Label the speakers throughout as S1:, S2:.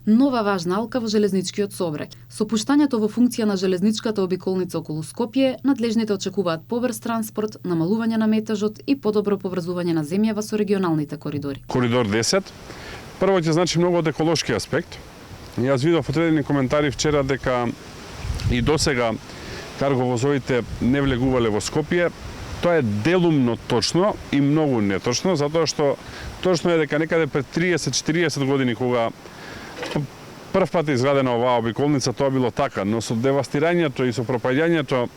S1: Нова важна алка во железничкиот сообраќај. Со пуштањето во функција на железничката обиколница околу Скопје, надлежните очекуваат побрз транспорт, намалување на метежот и подобро поврзување на земјава со регионалните коридори.
S2: Коридор 10 прво ќе значи многу од еколошки аспект. Јас видов одредени коментари вчера дека и досега карговозовите не влегувале во Скопје. Тоа е делумно точно и многу неточно, затоа што точно е дека некаде пред 30-40 години кога прв пат изградена оваа обиколница, тоа било така, но со девастирањето и со пропаѓањето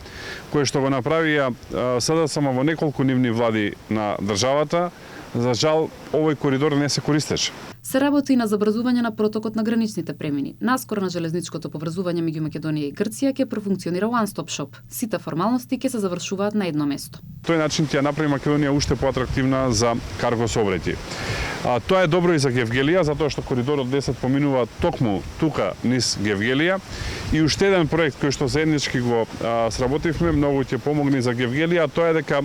S2: кое што го направија СДСМ во неколку нивни влади на државата, за жал овој коридор не се користеше.
S1: Се работи и на забрзување на протокот на граничните премини. Наскоро на железничкото поврзување меѓу Македонија и Грција ќе профункционира One Stop Shop. Сите формалности ќе се завршуваат на едно место.
S2: Тој начин ќе направи Македонија уште поатрактивна за карго сообраќај. Тоа е добро и за Гевгелија, затоа што коридорот 10 поминува токму тука низ Гевгелија. И уште еден проект кој што заеднички го сработивме, многу ќе помогне за Гевгелија, тоа е дека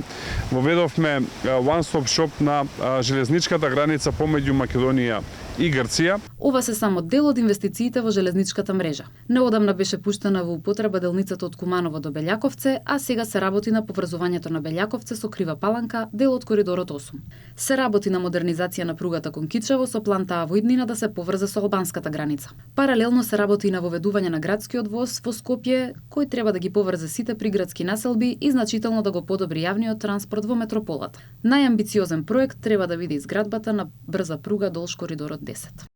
S2: воведовме One Stop Shop на железничката граница помеѓу Македонија и Грција.
S1: Ова се само дел од инвестициите во железничката мрежа. Неодамна беше пуштена во употреба делницата од Куманово до Белјаковце, а сега се работи на поврзувањето на Белјаковце со Крива Паланка, дел од коридорот 8. Се работи на модернизација на пругата кон Кичево со план таа во иднина да се поврзе со албанската граница. Паралелно се работи и на воведување на градскиот воз во Скопје, кој треба да ги поврзе сите приградски населби и значително да го подобри јавниот транспорт во метрополата. Најамбициозен проект треба да биде изградбата на брза пруга долж коридорот 10.